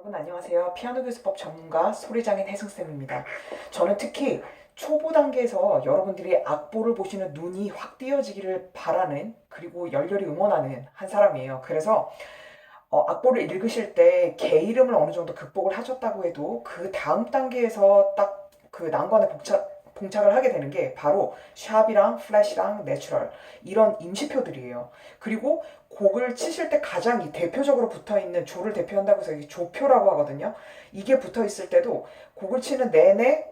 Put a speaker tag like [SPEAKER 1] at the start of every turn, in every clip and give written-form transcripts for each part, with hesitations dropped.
[SPEAKER 1] 여러분 안녕하세요. 피아노 교수법 전문가 소리장인 혜승쌤입니다. 저는 특히 초보 단계에서 여러분들이 악보를 보시는 눈이 확 띄어지기를 바라는 그리고 열렬히 응원하는 한 사람이에요. 그래서 악보를 읽으실 때 개 이름을 어느 정도 극복을 하셨다고 해도 그 다음 단계에서 딱 그 난관에 봉착을 하게 되는 게 바로 샵이랑 플랫이랑 내추럴 이런 임시표들이에요. 그리고 곡을 치실 때 가장 이 대표적으로 붙어 있는 조를 대표한다고 해서 이게 조표라고 하거든요. 이게 붙어 있을 때도 곡을 치는 내내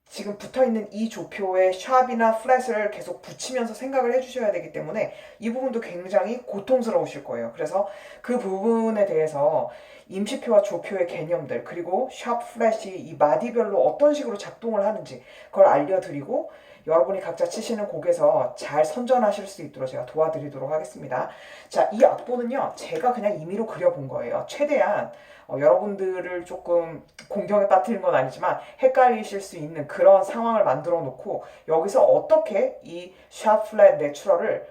[SPEAKER 1] 지금 붙어 있는 이 조표에 샵이나 플랫을 계속 붙이면서 생각을 해주셔야 되기 때문에 이 부분도 굉장히 고통스러우실 거예요. 그래서 그 부분에 대해서 임시표와 조표의 개념들 그리고 샵 플랫이 이 마디별로 어떤 식으로 작동을 하는지 그걸 알려드리고 여러분이 각자 치시는 곡에서 잘 선전하실 수 있도록 제가 도와드리도록 하겠습니다. 자, 이 악보는요, 제가 그냥 임의로 그려본 거예요. 최대한 여러분들을 조금 공경에 빠뜨리는 건 아니지만 헷갈리실 수 있는 그런 상황을 만들어 놓고 여기서 어떻게 이 샵 플랫 내추럴을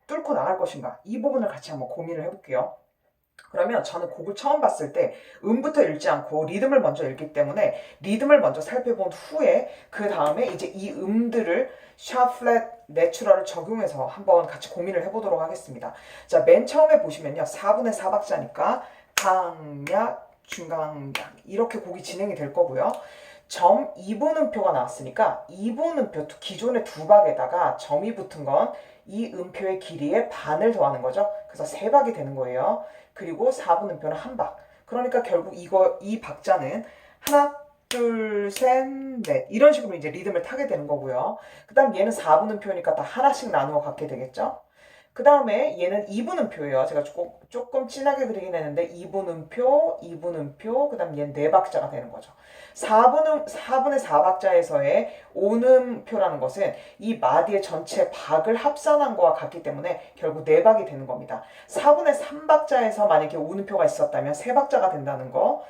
[SPEAKER 1] 뚫고 나갈 것인가 이 부분을 같이 한번 고민을 해볼게요. 그러면 저는 곡을 처음 봤을 때 음부터 읽지 않고 리듬을 먼저 읽기 때문에 리듬을 먼저 살펴본 후에 그 다음에 이제 이 음들을 샵, 플랫, 내추럴을 적용해서 한번 같이 고민을 해보도록 하겠습니다. 자, 맨 처음에 보시면요. 4분의 4박자니까 강약, 중강약 이렇게 곡이 진행이 될 거고요. 점 2분음표가 나왔으니까 2분음표 기존의 두 박에다가 점이 붙은 건 이 음표의 길이의 반을 더하는 거죠. 그래서 3박이 되는 거예요. 그리고 4분음표는 한 박. 그러니까 결국 이 박자는 하나, 둘, 셋, 넷 이런 식으로 이제 리듬을 타게 되는 거고요. 그 다음 얘는 4분음표니까 다 하나씩 나누어 갖게 되겠죠. 그 다음에 얘는 2분음표예요. 제가 조금 진하게 그리긴 했는데 2분음표, 2분음표, 그 다음 얘는 4박자가 되는 거죠. 4분의 4박자에서의 오음표라는 것은 이 마디의 전체 박을 합산한 거와 같기 때문에 결국 4박이 되는 겁니다. 4분의 3박자에서 만약에 오음표가 있었다면 3박자가 된다는 거.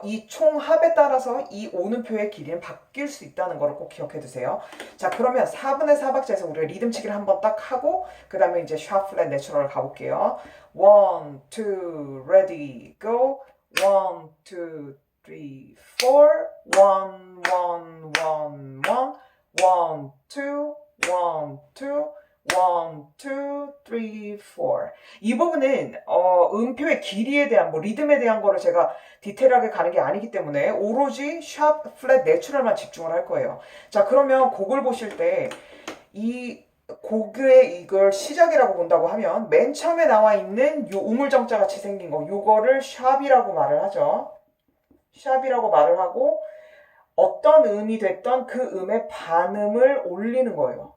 [SPEAKER 1] 이 총합에 따라서 이 오음표의 길이는 바뀔 수 있다는 거를 꼭 기억해 두세요. 자, 그러면 4분의 4박자에서 우리가 리듬치기를 한번 딱 하고 그 다음에 이제 샵, 플랫, 내추럴을 가볼게요. 1, 2, ready, go. 1, 2, 3, 4. 1, 1, 1, 1. 1, 2, 1, 2. 1, 2, 3, 4. 이 부분은 음표의 길이에 대한 리듬에 대한 거를 제가 디테일하게 가는 게 아니기 때문에 오로지 샵, 플랫, 내추럴만 집중을 할 거예요. 자, 그러면 곡을 보실 때 이 곡의 이걸 시작이라고 본다고 하면 맨 처음에 나와 있는 요 우물정자 같이 생긴 거 요거를 샵이라고 말을 하죠. 샵이라고 말을 하고 어떤 음이 됐던 그 음의 반음을 올리는 거예요.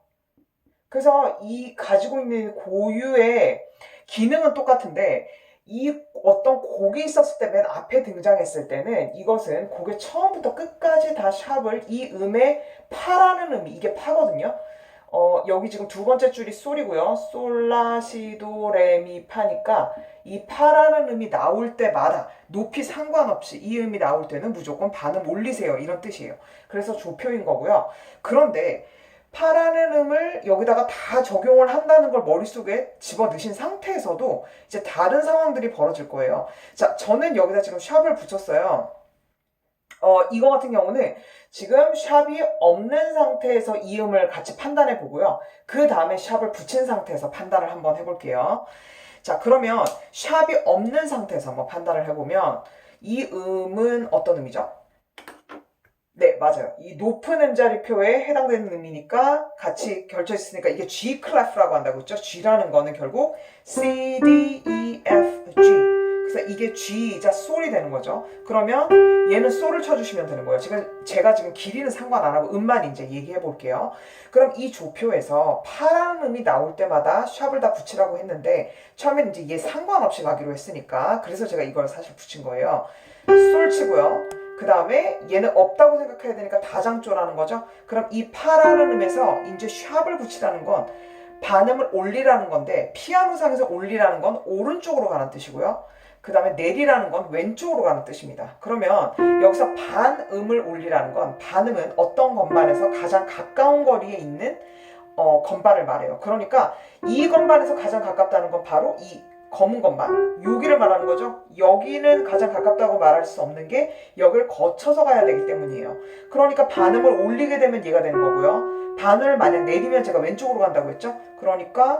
[SPEAKER 1] 그래서 이 가지고 있는 고유의 기능은 똑같은데 이 어떤 곡이 있었을 때 맨 앞에 등장했을 때는 이것은 곡의 처음부터 끝까지 다 샵을 이 음의 파라는 음이 이게 파거든요. 여기 지금 두 번째 줄이 솔이고요. 솔라시도 레미 파니까 이 파라는 음이 나올 때마다 높이 상관없이 이 음이 나올 때는 무조건 반음 올리세요 이런 뜻이에요. 그래서 조표인 거고요. 그런데 파라는 음을 여기다가 다 적용을 한다는 걸 머릿속에 집어넣으신 상태에서도 이제 다른 상황들이 벌어질 거예요. 자, 저는 여기다 지금 샵을 붙였어요. 이거 같은 경우는 지금 샵이 없는 상태에서 이 음을 같이 판단해 보고요. 그 다음에 샵을 붙인 상태에서 판단을 한번 해볼게요. 자, 그러면 샵이 없는 상태에서 한번 판단을 해보면 이 음은 어떤 음이죠? 네, 맞아요. 이 높은 음자리표에 해당되는 음이니까 같이 결쳐 있으니까 이게 G 클래프라고 한다고 했죠. G라는 거는 결국 C, D, E, F, G. 그래서 이게 G이자 솔이 되는 거죠. 그러면 얘는 솔을 쳐주시면 되는 거예요. 제가 지금 길이는 상관 안 하고 음만 이제 얘기해 볼게요. 그럼 이 조표에서 파란 음이 나올 때마다 샵을 다 붙이라고 했는데 처음엔 이제 얘 상관없이 가기로 했으니까 그래서 제가 이걸 사실 붙인 거예요. 솔 치고요. 그 다음에 얘는 없다고 생각해야 되니까 다장조라는 거죠. 그럼 이 파라는 음에서 이제 샵을 붙이라는 건 반음을 올리라는 건데 피아노상에서 올리라는 건 오른쪽으로 가는 뜻이고요. 그 다음에 내리라는 건 왼쪽으로 가는 뜻입니다. 그러면 여기서 반음을 올리라는 건 반음은 어떤 건반에서 가장 가까운 거리에 있는 건반을 말해요. 그러니까 이 건반에서 가장 가깝다는 건 바로 이 검은 것만 여기를 말하는 거죠. 여기는 가장 가깝다고 말할 수 없는 게 여기를 거쳐서 가야 되기 때문이에요. 그러니까 반음을 올리게 되면 얘가 되는 거고요. 반음을 만약 내리면 제가 왼쪽으로 간다고 했죠. 그러니까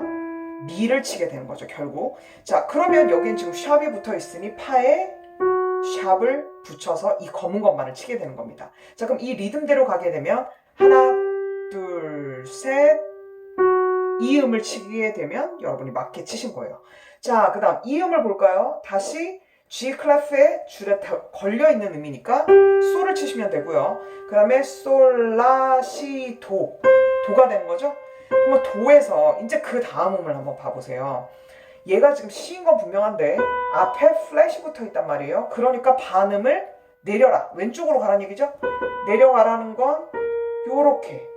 [SPEAKER 1] 미를 치게 되는 거죠, 결국. 자, 그러면 여기는 지금 샵이 붙어 있으니 파에 샵을 붙여서 이 검은 것만을 치게 되는 겁니다. 자, 그럼 이 리듬대로 가게 되면 하나, 둘, 셋, 이 음을 치게 되면 여러분이 맞게 치신 거예요. 자, 그 다음 이 음을 볼까요? 다시 G 클래프에 줄에 걸려있는 음이니까 솔을 치시면 되고요. 그 다음에 솔, 라, 시, 도. 도가 되는 거죠? 그럼 도에서 이제 그 다음 음을 한번 봐보세요. 얘가 지금 C인 건 분명한데 앞에 플랫이 붙어 있단 말이에요. 그러니까 반음을 내려라. 왼쪽으로 가라는 얘기죠? 내려가라는 건 요렇게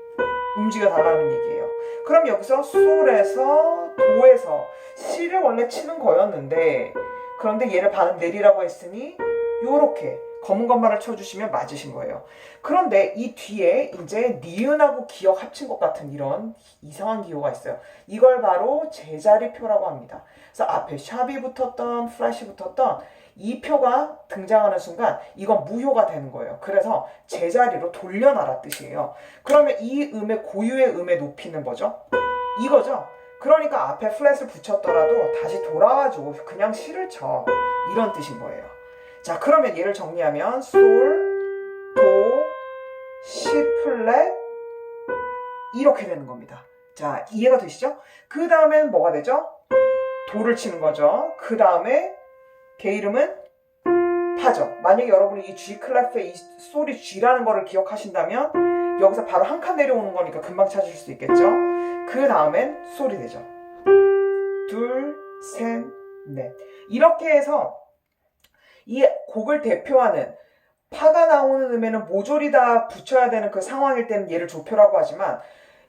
[SPEAKER 1] 음지가 달라는 얘기예요. 그럼 여기서 솔에서 도에서 C를 원래 치는 거였는데 그런데 얘를 반음 내리라고 했으니 요렇게 검은 것만을 쳐주시면 맞으신 거예요. 그런데 이 뒤에 이제 니은하고 기역 합친 것 같은 이런 이상한 기호가 있어요. 이걸 바로 제자리표라고 합니다. 그래서 앞에 샵이 붙었던 플래시 붙었던 이 표가 등장하는 순간 이건 무효가 되는 거예요. 그래서 제자리로 돌려놔라 뜻이에요. 그러면 이 음의 고유의 음의 높이는 뭐죠? 이거죠. 그러니까 앞에 플랫을 붙였더라도 다시 돌아와주고 그냥 시를 쳐. 이런 뜻인 거예요. 자, 그러면 얘를 정리하면 솔, 도, 시 플랫 이렇게 되는 겁니다. 자, 이해가 되시죠? 그 다음엔 뭐가 되죠? 도를 치는 거죠. 그 다음에 걔 이름은 파죠. 만약에 여러분이 이 G 클래프의 이 솔이 G라는 거를 기억하신다면 여기서 바로 한 칸 내려오는 거니까 금방 찾으실 수 있겠죠? 그 다음엔 솔이 되죠. 둘, 셋, 넷. 이렇게 해서 이 곡을 대표하는 파가 나오는 음에는 모조리 다 붙여야 되는 그 상황일 때는 얘를 조표라고 하지만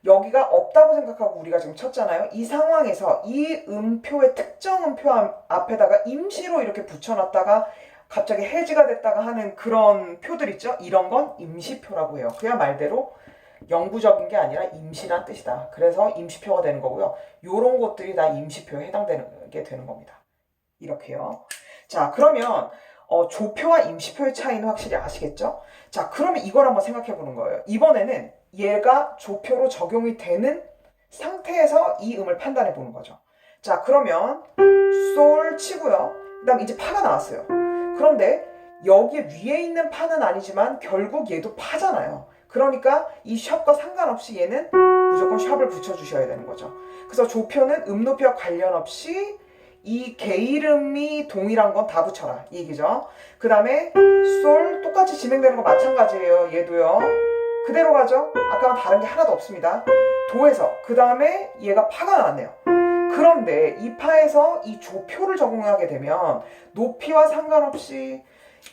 [SPEAKER 1] 여기가 없다고 생각하고 우리가 지금 쳤잖아요. 이 상황에서 이 음표의 특정 음표 앞에다가 임시로 이렇게 붙여놨다가 갑자기 해지가 됐다가 하는 그런 표들 있죠. 이런 건 임시표라고 해요. 그야 말대로 영구적인 게 아니라 임시란 뜻이다. 그래서 임시표가 되는 거고요. 요런 것들이 다 임시표에 해당되는 게 되는 겁니다. 이렇게요. 자, 그러면 조표와 임시표의 차이는 확실히 아시겠죠? 자, 그러면 이걸 한번 생각해 보는 거예요. 이번에는 얘가 조표로 적용이 되는 상태에서 이 음을 판단해 보는 거죠. 자, 그러면 솔 치고요. 그 다음 이제 파가 나왔어요. 그런데 여기 위에 있는 파는 아니지만 결국 얘도 파잖아요. 그러니까 이 샵과 상관없이 얘는 무조건 샵을 붙여주셔야 되는 거죠. 그래서 조표는 높이와 관련 없이 이 개 이름이 동일한 건 다 붙여라 이 얘기죠. 그 다음에 솔 똑같이 진행되는 거 마찬가지예요. 얘도요. 그대로 가죠. 아까랑 다른 게 하나도 없습니다. 도에서 그 다음에 얘가 파가 나왔네요. 그런데 이 파에서 이 조표를 적용하게 되면 높이와 상관없이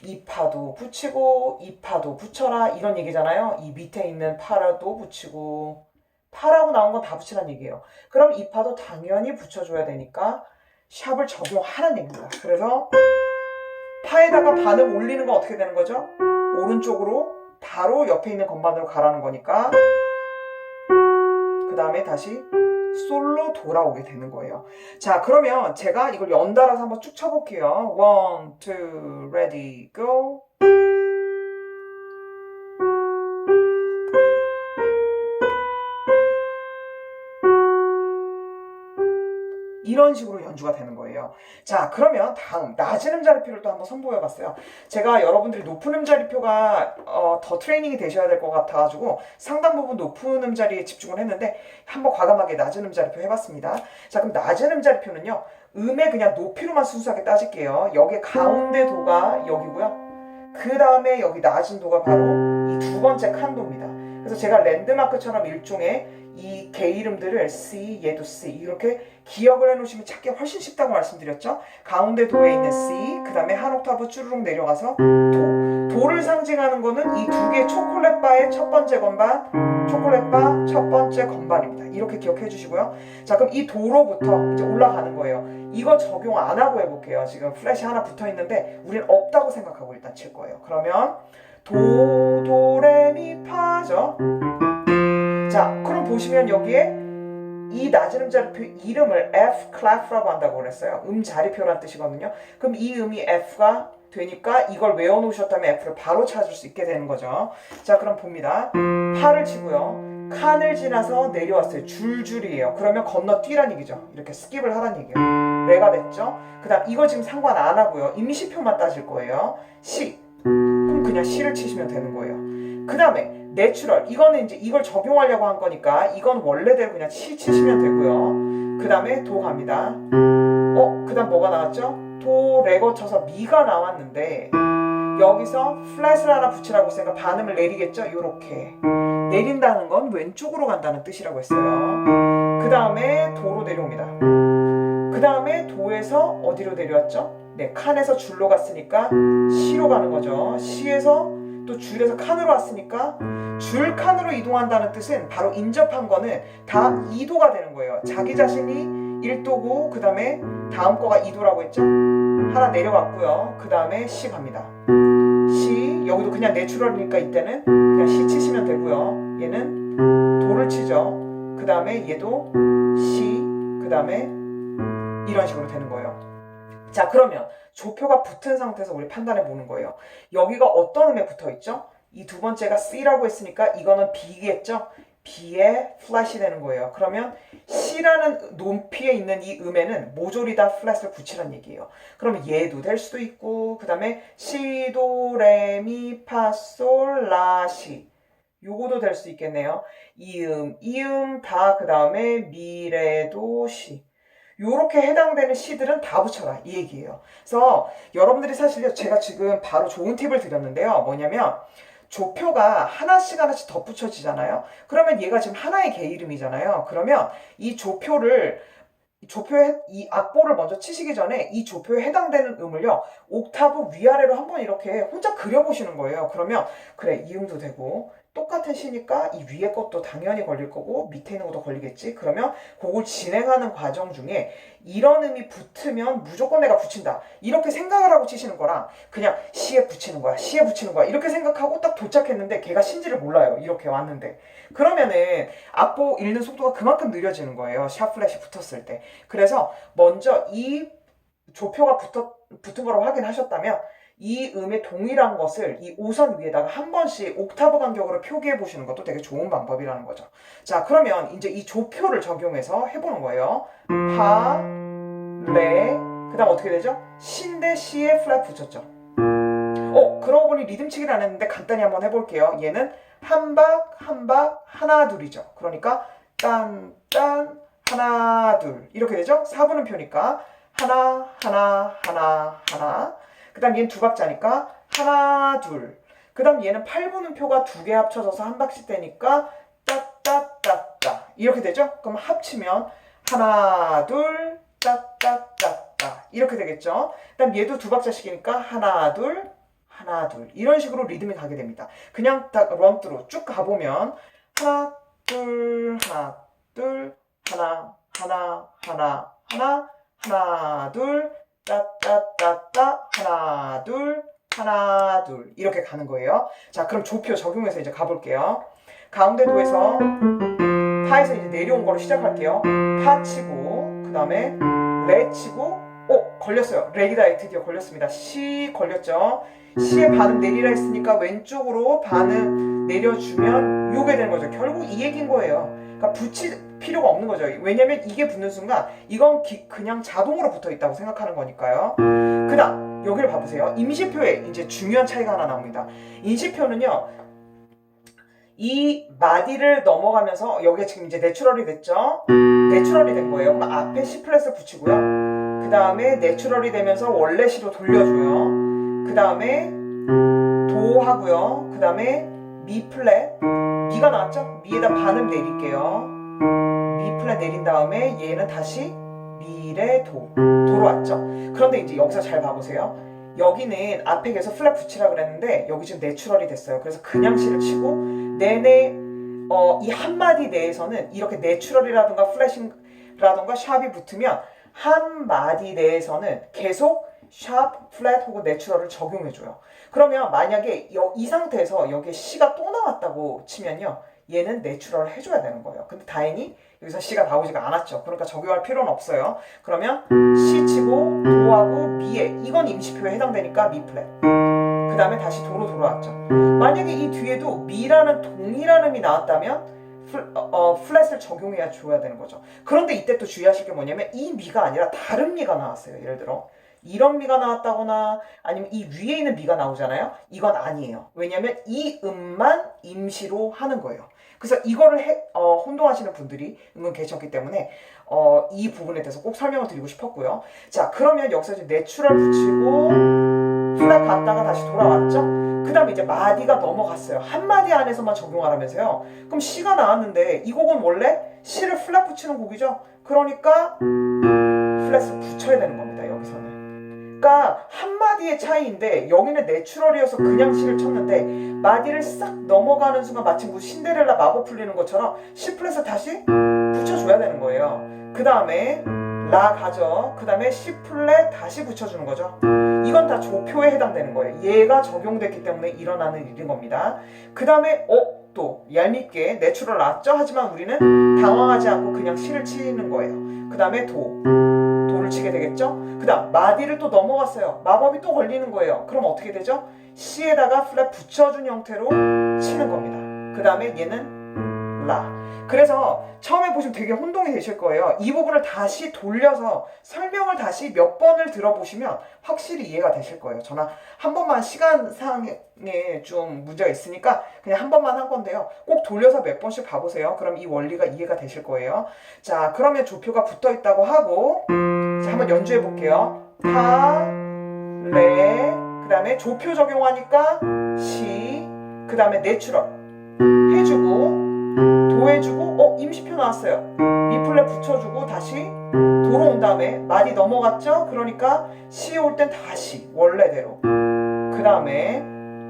[SPEAKER 1] 이 파도 붙이고 이 파도 붙여라 이런 얘기잖아요. 이 밑에 있는 파라도 붙이고 파라고 나온 건 다 붙이라는 얘기예요. 그럼 이 파도 당연히 붙여줘야 되니까 샵을 적용하라는 얘기입니다. 그래서 파에다가 반음 올리는 건 어떻게 되는 거죠? 오른쪽으로 바로 옆에 있는 건반으로 가라는 거니까 그 다음에 다시 솔로 돌아오게 되는 거예요. 자, 그러면 제가 이걸 연달아서 한번 쭉 쳐볼게요. 1, 2, ready, go. 이런 식으로 연주가 되는 거예요. 자, 그러면 다음 낮은 음자리표를 또 한번 선보여봤어요. 제가 여러분들이 높은 음자리표가 더 트레이닝이 되셔야 될 것 같아가지고 상당 부분 높은 음자리에 집중을 했는데 한번 과감하게 낮은 음자리표 해봤습니다. 자, 그럼 낮은 음자리표는요. 음의 그냥 높이로만 순수하게 따질게요. 여기 가운데 도가 여기고요. 그 다음에 여기 낮은 도가 바로 이 두 번째 칸도입니다. 그래서 제가 랜드마크처럼 일종의 이 개 이름들을 C, 얘도 C 이렇게 기억을 해놓으시면 찾기 훨씬 쉽다고 말씀드렸죠. 가운데 도에 있는 C, 그 다음에 한 옥타브 쭈르륵 내려가서 도. 도를 상징하는 거는 이 두 개의 초콜릿바의 첫 번째 건반, 초콜릿바 첫 번째 건반입니다. 이렇게 기억해 주시고요. 자, 그럼 이 도로부터 이제 올라가는 거예요. 이거 적용 안 하고 해볼게요. 지금 플랫이 하나 붙어 있는데 우리는 없다고 생각하고 일단 칠 거예요. 그러면 도, 도, 레, 미, 파죠. 자, 그럼 보시면 여기에 이 낮은 음자리표 이름을 F clef라고 한다고 그랬어요. 음자리표란 뜻이거든요. 그럼 이 음이 F가 되니까 이걸 외워놓으셨다면 F를 바로 찾을 수 있게 되는 거죠. 자, 그럼 봅니다. 파를 치고요. 칸을 지나서 내려왔어요. 줄줄이에요. 그러면 건너뛰란 얘기죠. 이렇게 스킵을 하란 얘기예요. 레가 됐죠? 그 다음 이거 지금 상관 안 하고요. 임시표만 따질 거예요. 시. 그럼 그냥 시를 치시면 되는 거예요. 그 다음에 내추럴. 이거는 이제 이걸 적용하려고 한 거니까 이건 원래대로 그냥 시 치시면 되고요. 그 다음에 도 갑니다. 그 다음 뭐가 나왔죠? 도, 레 거쳐서 미가 나왔는데 여기서 플랫을 하나 붙이라고 했으니까 반음을 내리겠죠? 요렇게. 내린다는 건 왼쪽으로 간다는 뜻이라고 했어요. 그 다음에 도로 내려옵니다. 그 다음에 도에서 어디로 내려왔죠? 네, 칸에서 줄로 갔으니까 시로 가는 거죠. 시에서 또 줄에서 칸으로 왔으니까 줄 칸으로 이동한다는 뜻은 바로 인접한 거는 다 2도가 되는 거예요. 자기 자신이 1도고 그 다음에 다음 거가 2도라고 했죠? 하나 내려왔고요. 그 다음에 시 갑니다. 시, 여기도 그냥 내추럴이니까 이때는 그냥 시 치시면 되고요. 얘는 도를 치죠. 그 다음에 얘도 시, 그 다음에 이런 식으로 되는 거예요. 자, 그러면 조표가 붙은 상태에서 우리 판단해 보는 거예요. 여기가 어떤 음에 붙어 있죠? 이 두 번째가 C라고 했으니까 이거는 B겠죠? B에 플랫이 되는 거예요. 그러면 C라는 높이에 있는 이 음에는 모조리 다 플랫을 붙이란 얘기예요. 그러면 얘도 될 수도 있고 그 다음에 시, 도, 레, 미, 파, 솔, 라, 시 요거도 될 수 있겠네요. 이음 다 그 다음에 미, 레, 도, 시 요렇게 해당되는 시들은 다 붙여라 이 얘기예요. 그래서 여러분들이 사실 제가 지금 바로 좋은 팁을 드렸는데요. 뭐냐면 조표가 하나씩 하나씩 덧붙여지잖아요. 그러면 얘가 지금 하나의 개 이름이잖아요. 그러면 이 조표의 이 악보를 먼저 치시기 전에 이 조표에 해당되는 음을요 옥타브 위아래로 한번 이렇게 혼자 그려보시는 거예요. 그러면 그래 이 음도 되고 똑같은 시니까 이 위에 것도 당연히 걸릴 거고 밑에 있는 것도 걸리겠지. 그러면 그걸 진행하는 과정 중에 이런 음이 붙으면 무조건 내가 붙인다 이렇게 생각을 하고 치시는 거랑 그냥 시에 붙이는 거야 시에 붙이는 거야 이렇게 생각하고 딱 도착했는데 걔가 신지를 몰라요. 이렇게 왔는데 그러면은 악보 읽는 속도가 그만큼 느려지는 거예요. 샵 플랫이 붙었을 때. 그래서 먼저 이 조표가 붙은 거라고 확인하셨다면 이 음의 동일한 것을 이 5선 위에다가 한 번씩 옥타브 간격으로 표기해 보시는 것도 되게 좋은 방법이라는 거죠. 자, 그러면 이제 이 조표를 적용해서 해보는 거예요. 파, 레, 그 다음 어떻게 되죠? 시인데 시에 플랫 붙였죠. 그러고 보니 리듬치기를 안 했는데 간단히 한번 해볼게요. 얘는 한 박, 한 박, 하나, 둘이죠. 그러니까 딴, 딴, 하나, 둘 이렇게 되죠? 4분음표니까 하나, 하나, 하나, 하나 그 다음 얘는 두 박자니까 하나, 둘 그 다음 얘는 8분음표가 두 개 합쳐져서 한 박씩 되니까 따따따따 이렇게 되죠? 그럼 합치면 하나, 둘, 따따따따 이렇게 되겠죠? 그 다음 얘도 두 박자씩이니까 하나, 둘, 하나, 둘 이런 식으로 리듬이 가게 됩니다. 그냥 딱 런트로 쭉 가보면 하나, 둘, 하나, 둘, 하나, 하나, 하나, 하나, 하나, 둘, 따따따따, 하나, 둘, 하나, 둘 이렇게 가는 거예요. 자, 그럼 조표 적용해서 이제 가볼게요. 가운데 도에서 파에서 이제 내려온 거로 시작할게요. 파 치고 그 다음에 레 치고 걸렸어요. 레기다에 드디어 걸렸습니다. 시 걸렸죠. 시에 반음 내리라 했으니까 왼쪽으로 반음 내려주면 요게 되는 거죠. 결국 이 얘기인 거예요. 그러니까 붙일 필요가 없는 거죠. 왜냐면 이게 붙는 순간 이건 그냥 자동으로 붙어 있다고 생각하는 거니까요. 그 다음 여기를 봐보세요. 임시표에 이제 중요한 차이가 하나 나옵니다. 임시표는요 이 마디를 넘어가면서 여기가 지금 이제 내추럴이 됐죠. 내추럴이 된 거예요. 그럼 앞에 C 플랫을 붙이고요. 그 다음에 내추럴이 되면서 원래 C로 돌려줘요. 그 다음에 도 하고요. 그 다음에 미 플랫 미가 나왔죠? 미에다 반음 내릴게요. 미 플랫 내린 다음에 얘는 다시 미, 레, 도로 왔죠. 그런데 이제 여기서 잘 봐보세요. 여기는 앞에 계속 플랫 붙이라 그랬는데 여기 지금 내추럴이 됐어요. 그래서 그냥 C를 치고 내내 이 한마디 내에서는 이렇게 내추럴이라든가 플랫이라든가 샵이 붙으면 한마디 내에서는 계속 샵, 플랫 혹은 내추럴을 적용해줘요. 그러면 만약에 이 상태에서 여기에 C가 또 나왔다고 치면요. 얘는 내추럴을 해줘야 되는 거예요. 근데 다행히 여기서 C가 나오지가 않았죠. 그러니까 적용할 필요는 없어요. 그러면 C 치고 도하고 미에 이건 임시표에 해당되니까 미 플랫. 그 다음에 다시 도로 돌아왔죠. 만약에 이 뒤에도 미라는 동일한 음이 나왔다면 플랫을 적용해야 줘야 되는 거죠. 그런데 이때 또 주의하실 게 뭐냐면 이 미가 아니라 다른 미가 나왔어요. 예를 들어 이런 미가 나왔다거나 아니면 이 위에 있는 미가 나오잖아요. 이건 아니에요. 왜냐면 이 음만 임시로 하는 거예요. 그래서 이거를 혼동하시는 분들이 은근 계셨기 때문에 이 부분에 대해서 꼭 설명을 드리고 싶었고요. 자, 그러면 여기서 이제 내추럴 붙이고 플랫 갔다가 다시 돌아왔죠? 그 다음에 이제 마디가 넘어갔어요. 한 마디 안에서만 적용하라면서요. 그럼 C가 나왔는데 이 곡은 원래 C를 플랫 붙이는 곡이죠? 그러니까 플랫을 붙여야 되는 겁니다. 여기서는. 그러니까 한 마디의 차이인데 여기는 내추럴이어서 그냥 C를 쳤는데 마디를 싹 넘어가는 순간 마치 무슨 신데렐라 마법 풀리는 것처럼 C 플랫을 다시 붙여줘야 되는 거예요. 그 다음에 라 가죠. 그 다음에 C 플랫 다시 붙여주는 거죠. 이건 다 조표에 해당되는 거예요. 얘가 적용됐기 때문에 일어나는 일인 겁니다. 그 다음에 또 얄밉게 내추럴 나왔죠? 하지만 우리는 당황하지 않고 그냥 C를 치는 거예요. 그 다음에 도를 치게 되겠죠? 그 다음 마디를 또 넘어갔어요. 마법이 또 걸리는 거예요. 그럼 어떻게 되죠? C에다가 플랫 붙여준 형태로 치는 겁니다. 그 다음에 얘는 라. 그래서 처음에 보시면 되게 혼동이 되실 거예요. 이 부분을 다시 돌려서 설명을 다시 몇 번을 들어보시면 확실히 이해가 되실 거예요. 저는 한 번만 시간상에 좀 문제가 있으니까 그냥 한 번만 한 건데요. 꼭 돌려서 몇 번씩 봐보세요. 그럼 이 원리가 이해가 되실 거예요. 자, 그러면 조표가 붙어 있다고 하고 자, 한번 연주해 볼게요. 파, 레, 그 다음에 조표 적용하니까 시, 그 다음에 내추럴 해주고 도 해주고 임시표 나왔어요. 미 플랫 붙여주고 다시 도로 온 다음에 마디 넘어갔죠? 그러니까 C 올 땐 다시 원래대로 그 다음에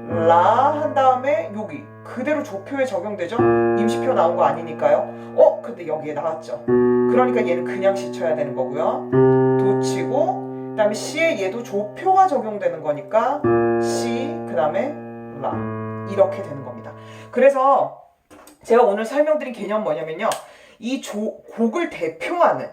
[SPEAKER 1] 라 한 다음에 여기 그대로 조표에 적용되죠? 임시표 나온 거 아니니까요. 근데 여기에 나왔죠? 그러니까 얘는 그냥 C 쳐야 되는 거고요. 도 치고 그 다음에 C에 얘도 조표가 적용되는 거니까 C 그 다음에 라 이렇게 되는 겁니다. 그래서 제가 오늘 설명드린 개념은 뭐냐면요. 이 곡을 대표하는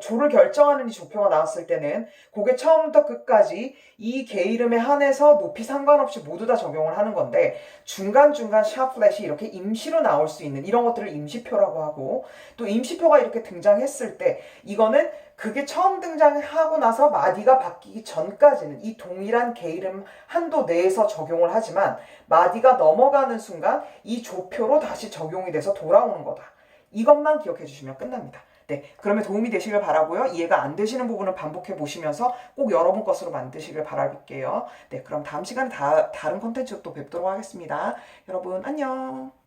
[SPEAKER 1] 조를 결정하는 이 조표가 나왔을 때는 곡의 처음부터 끝까지 이 개 이름에 한해서 높이 상관없이 모두 다 적용을 하는 건데 중간중간 샤 플랫이 이렇게 임시로 나올 수 있는 이런 것들을 임시표라고 하고 또 임시표가 이렇게 등장했을 때 이거는 그게 처음 등장하고 나서 마디가 바뀌기 전까지는 이 동일한 개 이름 한도 내에서 적용을 하지만 마디가 넘어가는 순간 이 조표로 다시 적용이 돼서 돌아오는 거다. 이것만 기억해 주시면 끝납니다. 네, 그러면 도움이 되시길 바라고요. 이해가 안 되시는 부분을 반복해 보시면서 꼭 여러분 것으로 만드시길 바랄게요. 네, 그럼 다음 시간에 다른 컨텐츠로 또 뵙도록 하겠습니다. 여러분 안녕.